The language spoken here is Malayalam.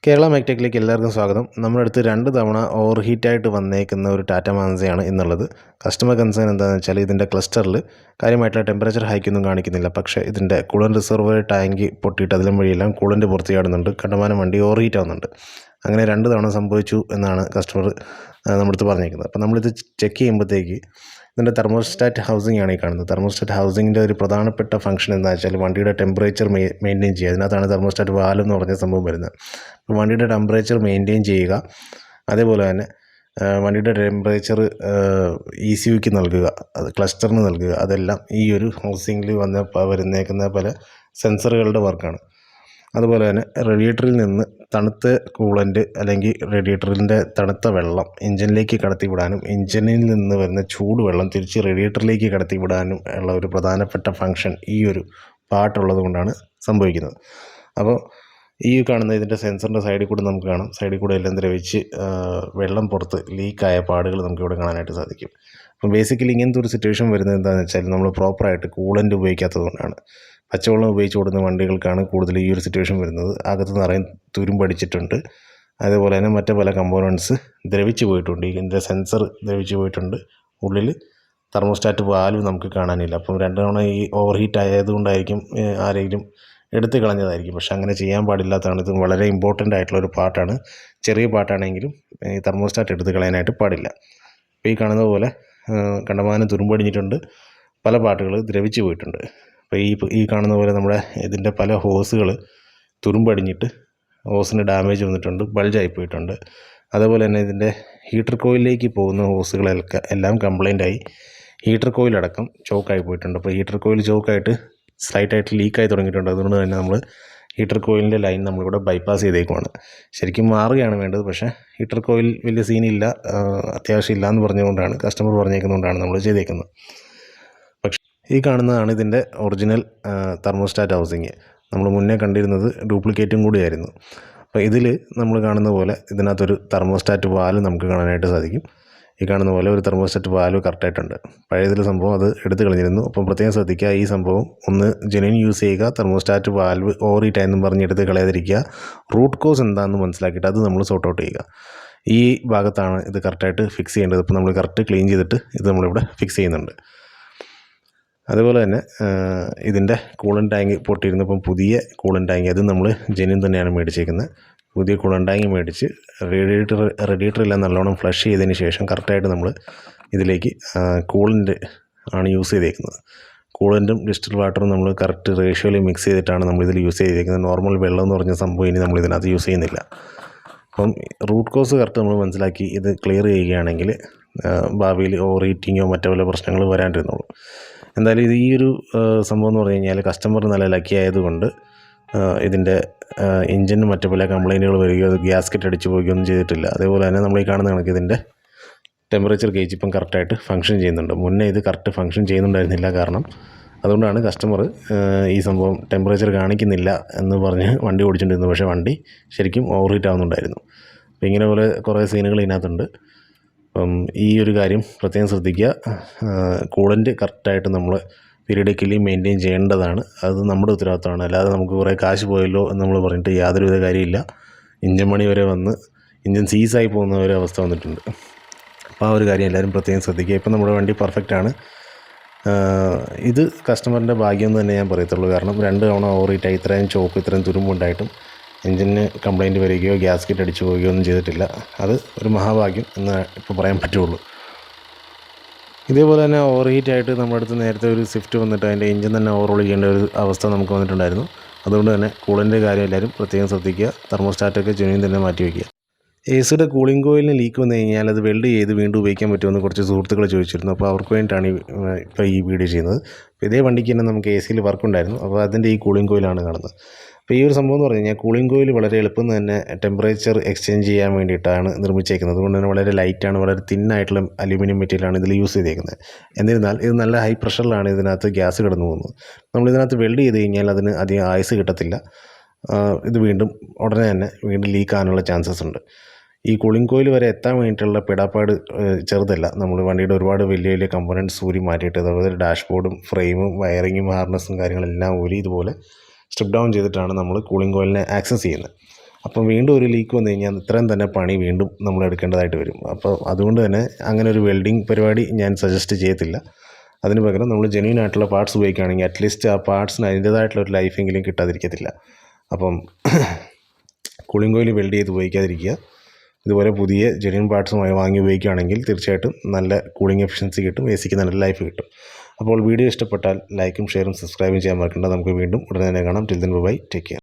കേരള മെക്ടെക്കിലേക്ക് എല്ലാവർക്കും സ്വാഗതം. നമ്മുടെ അടുത്ത് 2 തവണ ഓവർഹീറ്റായിട്ട് വന്നേക്കുന്ന ഒരു ടാറ്റ മാൻസയാണ് ഇന്നുള്ളത്. കസ്റ്റമർ കൺസേൺ എന്താണെന്ന് വെച്ചാൽ ഇതിൻ്റെ ക്ലസ്റ്ററിൽ കാര്യമായിട്ടുള്ള ടെമ്പറേച്ചർ ഹൈക്കൊന്നും കാണിക്കുന്നില്ല. പക്ഷേ ഇതിൻ്റെ കൂളൻ്റ് റിസർവോയർ ടാങ്ക് പൊട്ടിയിട്ട് അതിലും വഴിയെല്ലാം കൂളൻ്റ് പുറത്ത് ചാടുന്നുണ്ട്. കണ്ടമാനം വണ്ടി ഓവർഹീറ്റ് ആവുന്നുണ്ട്. അങ്ങനെ 2 തവണ സംഭവിച്ചു എന്നാണ് കസ്റ്റമർ നമ്മുടെ അടുത്ത് പറഞ്ഞേക്കുന്നത്. അപ്പോൾ നമ്മളിത് ചെക്ക് ചെയ്യുമ്പോഴത്തേക്ക് ഇതിൻ്റെ തെർമോസ്റ്റാറ്റ് ഹൗസിംഗ് ആണ് ഈ കാണുന്നത്. തെർമോസ്റ്റാറ്റ് ഹൗസിങ്ങിൻ്റെ ഒരു പ്രധാനപ്പെട്ട ഫംഗ്ഷൻ എന്താ വെച്ചാൽ വണ്ടിയുടെ ടെമ്പറേച്ചർ മെയിൻറ്റെയിൻ ചെയ്യുക. അതിനകത്താണ് തെർമോസ്റ്റാറ്റ് വാൽവ് എന്ന് പറഞ്ഞ സംഭവം വരുന്നത്. അപ്പോൾ വണ്ടിയുടെ ടെമ്പറേച്ചർ മെയിൻറ്റെയിൻ ചെയ്യുക, അതേപോലെ തന്നെ വണ്ടിയുടെ ടെമ്പറേച്ചർ ECUക്ക് നൽകുക, അത് ക്ലസ്റ്ററിന് നൽകുക, അതെല്ലാം ഈ ഒരു ഹൗസിങ്ങിൽ വരുന്നേക്കുന്ന പല സെൻസറുകളുടെ വർക്കാണ്. അതുപോലെ തന്നെ റേഡിയേറ്ററിൽ നിന്ന് തണുത്ത കൂളൻ്റ് അല്ലെങ്കിൽ റേഡിയേറ്ററിൻ്റെ തണുത്ത വെള്ളം എഞ്ചിനിലേക്ക് കടത്തിവിടാനും എഞ്ചിനിൽ നിന്ന് വരുന്ന ചൂടുവെള്ളം തിരിച്ച് റേഡിയേറ്ററിലേക്ക് കടത്തിവിടാനും ഉള്ള ഒരു പ്രധാനപ്പെട്ട ഫംഗ്ഷൻ ഈ ഒരു പാർട്ടുള്ളത് കൊണ്ടാണ് സംഭവിക്കുന്നത്. അപ്പോൾ ഈ കാണുന്ന ഇതിൻ്റെ സെൻസറിൻ്റെ സൈഡിൽ കൂടെ നമുക്ക് കാണാം. സൈഡിൽ കൂടെ എല്ലാം ദ്രവിച്ച് വെള്ളം പുറത്ത് ലീക്കായ പാടുകൾ നമുക്കിവിടെ കാണാനായിട്ട് സാധിക്കും. അപ്പോൾ ബേസിക്കലി ഇങ്ങനത്തെ ഒരു സിറ്റുവേഷൻ വരുന്നത് എന്താണെന്ന് വെച്ചാൽ നമ്മൾ പ്രോപ്പറായിട്ട് കൂളൻ്റ് ഉപയോഗിക്കാത്തത് കൊണ്ടാണ്. പച്ചവെള്ളം ഉപയോഗിച്ച് ഓടുന്ന വണ്ടികൾക്കാണ് കൂടുതൽ ഈ ഒരു സിറ്റുവേഷൻ വരുന്നത്. അകത്ത് നിറയെ തുരുമ്പടിച്ചിട്ടുണ്ട്. അതേപോലെ തന്നെ മറ്റ് പല കമ്പോണൻസ് ദ്രവിച്ച് പോയിട്ടുണ്ട്. ഇതിൻ്റെ സെൻസർ ദ്രവിച്ച് പോയിട്ടുണ്ട്. ഉള്ളിൽ തെർമോസ്റ്റാറ്റ് വാൽവ് നമുക്ക് കാണാനില്ല. അപ്പം 2 തവണ ഈ ഓവർഹീറ്റ് ആയതുകൊണ്ടായിരിക്കും ആരെങ്കിലും എടുത്ത് കളഞ്ഞതായിരിക്കും. പക്ഷെ അങ്ങനെ ചെയ്യാൻ പാടില്ലാത്തതാണ്. ഇത് വളരെ ഇമ്പോർട്ടൻ്റ് ആയിട്ടുള്ള ഒരു പാർട്ടാണ്. ചെറിയ പാർട്ടാണെങ്കിലും ഈ തെർമോസ്റ്റാറ്റ് എടുത്ത് കളയാനായിട്ട് പാടില്ല. അപ്പോൾ ഈ കാണുന്ന പോലെ കണ്ടമാനം തുരുമ്പടിഞ്ഞിട്ടുണ്ട്. പല പാർട്ടുകൾ ദ്രവിച്ച് പോയിട്ടുണ്ട്. അപ്പോൾ ഈ കാണുന്ന പോലെ നമ്മുടെ ഇതിൻ്റെ പല ഹോസുകൾ തുരുമ്പടിഞ്ഞിട്ട് ഹോസിന് ഡാമേജ് വന്നിട്ടുണ്ട്, ബൾജായി പോയിട്ടുണ്ട്. അതേപോലെ തന്നെ ഇതിൻ്റെ ഹീറ്റർ കോയിലിലേക്ക് പോകുന്ന ഹോസുകളൊക്കെ എല്ലാം കംപ്ലൈൻ്റായി ഹീറ്റർ കോയിലടക്കം ചോക്കായി പോയിട്ടുണ്ട്. അപ്പോൾ ഹീറ്റർ കോയിൽ ചോക്കായിട്ട് സ്ലൈറ്റായിട്ട് ലീക്കായി തുടങ്ങിയിട്ടുണ്ട്. അതുകൊണ്ട് തന്നെ നമ്മൾ ഹീറ്റർ കോയിലിൻ്റെ ലൈൻ നമ്മളിവിടെ ബൈപ്പാസ് ചെയ്തേക്കുവാണ്. ശരിക്കും മാറുകയാണ് വേണ്ടത്. പക്ഷേ ഹീറ്റർ കോയിൽ വലിയ സീനില്ല, അത്യാവശ്യം ഇല്ല എന്ന് പറഞ്ഞുകൊണ്ടാണ് കസ്റ്റമർ പറഞ്ഞേക്കുന്നതുകൊണ്ടാണ് നമ്മൾ ചെയ്തേക്കുന്നത്. പക്ഷേ ഈ കാണുന്നതാണ് ഇതിൻ്റെ ഒറിജിനൽ തെർമോസ്റ്റാറ്റ് ഹൗസിങ്. നമ്മൾ മുന്നേ കണ്ടിരുന്നത് ഡ്യൂപ്ലിക്കേറ്റും കൂടിയായിരുന്നു. അപ്പോൾ ഇതിൽ നമ്മൾ കാണുന്ന പോലെ ഇതിനകത്തൊരു തെർമോസ്റ്റാറ്റ് വാൽവ് നമുക്ക് കാണാനായിട്ട് സാധിക്കും. ഈ കാണുന്ന പോലെ ഒരു തെർമോസ്റ്റാറ്റ് വാൽവ് കറക്റ്റായിട്ടുണ്ട്. പഴയതിൽ സംഭവം അത് എടുത്ത് കളഞ്ഞിരുന്നു. അപ്പം പ്രത്യേകം ശ്രദ്ധിക്കുക, ഈ സംഭവം ഒന്ന് ജെന്യുൻ യൂസ് ചെയ്യുക. തെർമോസ്റ്റാറ്റ് വാൽവ് ഓവർഹീറ്റായെന്നും പറഞ്ഞ് എടുത്ത് കളയാതിരിക്കുക. റൂട്ട് കോസ് എന്താണെന്ന് മനസ്സിലാക്കിയിട്ട് അത് നമ്മൾ സോർട്ട് ഔട്ട് ചെയ്യുക. ഈ ഭാഗത്താണ് ഇത് കറക്റ്റായിട്ട് ഫിക്സ് ചെയ്യേണ്ടത്. ഇപ്പോൾ നമ്മൾ കറക്റ്റ് ക്ലീൻ ചെയ്തിട്ട് ഇത് നമ്മളിവിടെ ഫിക്സ് ചെയ്യുന്നുണ്ട്. അതുപോലെ തന്നെ ഇതിൻ്റെ കൂളൻ്റ് ടാങ്ക് പൊട്ടിയിരുന്നപ്പം പുതിയ കൂളൻ്റ് ടാങ്ക്, അത് നമ്മൾ ജെന്യുൻ തന്നെയാണ് മേടിച്ചേക്കുന്നത്. പുതിയ കൂളൻ്റ് ടാങ്ക് മേടിച്ച് റേഡിയേറ്ററെല്ലാം നല്ലോണം ഫ്ലഷ് ചെയ്തതിന് ശേഷം കറക്റ്റായിട്ട് നമ്മൾ ഇതിലേക്ക് കൂളൻ്റ് ആണ് യൂസ് ചെയ്തേക്കുന്നത്. കൂളൻ്റും ഡിസ്റ്റിൽ വാട്ടറും നമ്മൾ കറക്റ്റ് റേഷ്യോയിൽ മിക്സ് ചെയ്തിട്ടാണ് നമ്മളിതിൽ യൂസ് ചെയ്തേക്കുന്നത്. നോർമൽ വെള്ളം എന്ന് പറഞ്ഞ സംഭവം ഇനി നമ്മളിതിനകത്ത് യൂസ് ചെയ്യുന്നില്ല. അപ്പം റൂട്ട് കോസ് കറക്റ്റ് നമ്മൾ മനസ്സിലാക്കി ഇത് ക്ലിയർ ചെയ്യുകയാണെങ്കിൽ ഭാവിയിൽ ഓവർ ഹീറ്റിങ്ങോ മറ്റു പല പ്രശ്നങ്ങൾ വരാണ്ടിരുന്നുള്ളൂ. എന്തായാലും ഇത് ഈ ഒരു സംഭവം എന്ന് പറഞ്ഞു കഴിഞ്ഞാൽ കസ്റ്റമർ നല്ല ലക്കി ആയതുകൊണ്ട് ഇതിൻ്റെ എഞ്ചിനും മറ്റു പല കംപ്ലൈൻറ്റുകൾ വരികയോ അത് ഗ്യാസ്കറ്റ് അടിച്ചു പോവുകയോ ഒന്നും ചെയ്തിട്ടില്ല. അതേപോലെ തന്നെ നമ്മൾ ഈ കാണുന്ന കണക്ക് ഇതിൻ്റെ ടെമ്പറേച്ചർ ഗേജ് ഇപ്പം കറക്റ്റായിട്ട് ഫംഗ്ഷൻ ചെയ്യുന്നുണ്ട്. മുന്നേ ഇത് കറക്റ്റ് ഫംഗ്ഷൻ ചെയ്യുന്നുണ്ടായിരുന്നില്ല. കാരണം അതുകൊണ്ടാണ് കസ്റ്റമർ ഈ സംഭവം ടെമ്പറേച്ചർ കാണിക്കുന്നില്ല എന്ന് പറഞ്ഞ് വണ്ടി ഓടിച്ചുകൊണ്ടിരുന്നത്. പക്ഷേ വണ്ടി ശരിക്കും ഓവർഹീറ്റ് ആവുന്നുണ്ടായിരുന്നു. അപ്പോൾ ഇങ്ങനെ പോലെ കുറേ സീനുകൾ ഇതിനകത്തുണ്ട്. അപ്പം ഈ ഒരു കാര്യം പ്രത്യേകം ശ്രദ്ധിക്കുക. കൂളൻ്റ് കറക്റ്റായിട്ട് നമ്മൾ പീരിയഡിക്കലി മെയിൻറ്റെയിൻ ചെയ്യേണ്ടതാണ്. അത് നമ്മുടെ ഉത്തരവാദിത്തമാണ്. അല്ലാതെ നമുക്ക് കുറേ കാശ് പോയല്ലോ എന്ന് നമ്മൾ പറഞ്ഞിട്ട് യാതൊരുവിധ കാര്യമില്ല. ഇഞ്ചൻ മണി വരെ വന്ന് ഇഞ്ചൻ സീസായി പോകുന്ന ഒരു അവസ്ഥ വന്നിട്ടുണ്ട്. അപ്പോൾ ആ ഒരു കാര്യം എല്ലാവരും പ്രത്യേകം ശ്രദ്ധിക്കുക. ഇപ്പം നമ്മുടെ വണ്ടി പെർഫെക്റ്റാണ്. ഇത് കസ്റ്റമറിൻ്റെ ഭാഗ്യം എന്ന് തന്നെ ഞാൻ പറയത്തുള്ളൂ. കാരണം 2 തവണ ഓവർഹീറ്റായി ഇത്രയും ചോക്ക് ഇത്രയും തുരുമ്പുണ്ടായിട്ടും എഞ്ചിന് കംപ്ലൈൻറ്റ് വരികയോ ഗ്യാസ്കറ്റ് അടിച്ചു പോവുകയോ ഒന്നും ചെയ്തിട്ടില്ല. അത് ഒരു മഹാഭാഗ്യം എന്ന് ഇപ്പോൾ പറയാൻ പറ്റുള്ളൂ. ഇതേപോലെ തന്നെ ഓവർഹീറ്റായിട്ട് നമ്മുടെ അടുത്ത് നേരത്തെ ഒരു സ്വിഫ്റ്റ് വന്നിട്ട് അതിൻ്റെ എഞ്ചിൻ തന്നെ ഓവർഹോൾ ചെയ്യേണ്ട ഒരു അവസ്ഥ നമുക്ക് വന്നിട്ടുണ്ടായിരുന്നു. അതുകൊണ്ട് തന്നെ കൂളൻ്റെ കാര്യം എല്ലാവരും പ്രത്യേകം ശ്രദ്ധിക്കുക. തെർമോസ്റ്റാറ്റൊക്കെ ജെന്യുൻ തന്നെ മാറ്റി വയ്ക്കുക. AC-യുടെ കൂളിംഗ് കോയിലിന് ലീക്ക് വന്നു കഴിഞ്ഞാൽ അത് വെൽഡ് ചെയ്ത് വീണ്ടും ഉപയോഗിക്കാൻ പറ്റുമെന്ന് കുറച്ച് സുഹൃത്തുക്കൾ ചോദിച്ചിരുന്നു. അപ്പോൾ അവർക്ക് വേണ്ടിയിട്ടാണ് ഇപ്പോൾ ഈ വീഡിയോ ചെയ്യുന്നത്. അപ്പോൾ ഇതേ വണ്ടിക്ക് തന്നെ നമുക്ക് AC-യിൽ വർക്കുണ്ടായിരുന്നു. അപ്പോൾ അതിൻ്റെ ഈ കൂളിംഗ് കോയിലാണ് കാണുന്നത്. അപ്പോൾ ഈ ഒരു സംഭവം എന്ന് പറഞ്ഞു കഴിഞ്ഞാൽ കൂളിംഗ് കോയിൽ വളരെ എളുപ്പം തന്നെ ടെമ്പറേച്ചർ എക്സ്ചേഞ്ച് ചെയ്യാൻ വേണ്ടിയിട്ടാണ് നിർമ്മിച്ചേക്കുന്നത്. അതുകൊണ്ട് തന്നെ വളരെ ലൈറ്റാണ്, വളരെ തിന്നായിട്ടുള്ള അലുമിനിയം മെറ്റീരിയലാണ് ഇതിൽ യൂസ് ചെയ്തേക്കുന്നത്. എന്നിരുന്നാൽ ഇത് നല്ല ഹൈ പ്രഷറിലാണ് ഇതിനകത്ത് ഗ്യാസ് കിടന്നു പോകുന്നത്. നമ്മളിതിനകത്ത് വെൽഡ് ചെയ്ത് കഴിഞ്ഞാൽ അതിന് അധികം ആയുസ് കിട്ടത്തില്ല. ഇത് ഉടനെ തന്നെ വീണ്ടും ലീക്കാനുള്ള ചാൻസസ് ഉണ്ട്. ഈ കൂളിംഗ് കോയിൽ വരെ എത്താൻ വേണ്ടിയിട്ടുള്ള പിടാപ്പാട് ചെറുതല്ല. നമ്മൾ വണ്ടിയുടെ ഒരുപാട് വലിയ വലിയ കമ്പോണൻറ്റ്സ് ഊരി മാറ്റിയിട്ട്, അതുപോലെ ഡാഷ്ബോർഡും ഫ്രെയിമും വയറിങ്ങും ഹാർനസും കാര്യങ്ങളെല്ലാം ഊരി ഇതുപോലെ സ്ട്രിപ്പ് ഡൗൺ ചെയ്തിട്ടാണ് നമ്മൾ കൂളിംഗ് കോയിലിനെ ആക്സസ് ചെയ്യുന്നത്. അപ്പം വീണ്ടും ഒരു ലീക്ക് വന്നു കഴിഞ്ഞാൽ ഇത്രയും തന്നെ പണി വീണ്ടും നമ്മൾ എടുക്കേണ്ടതായിട്ട് വരും. അപ്പോൾ അതുകൊണ്ട് തന്നെ അങ്ങനെ ഒരു വെൽഡിങ് പരിപാടി ഞാൻ സജസ്റ്റ് ചെയ്യത്തില്ല. അതിന് പകരം നമ്മൾ ജെന്യൂൻ ആയിട്ടുള്ള പാർട്സ് ഉപയോഗിക്കുകയാണെങ്കിൽ അറ്റ്ലീസ്റ്റ് ആ പാർട്സിന് അതിൻ്റേതായിട്ടുള്ള ഒരു ലൈഫെങ്കിലും കിട്ടാതിരിക്കത്തില്ല. അപ്പം കൂളിംഗ് കോയിൽ വെൽഡ് ചെയ്ത് ഉപയോഗിക്കാതിരിക്കുക. ഇതുപോലെ പുതിയ ജെന്യൂൻ പാർട്സുമായി വാങ്ങി ഉപയോഗിക്കുകയാണെങ്കിൽ തീർച്ചയായിട്ടും നല്ല കൂളിംഗ് എഫിഷ്യൻസി കിട്ടും, എ സിക്ക് നല്ല ലൈഫ് കിട്ടും. അപ്പോൾ വീഡിയോ ഇഷ്ടപ്പെട്ടാൽ ലൈക്കും ഷെയറും സബ്സ്ക്രൈബും ചെയ്യാൻ മറക്കണ്ട. നമുക്ക് വീണ്ടും ഉടനെ തന്നെ കാണാം. Till then bye, take care.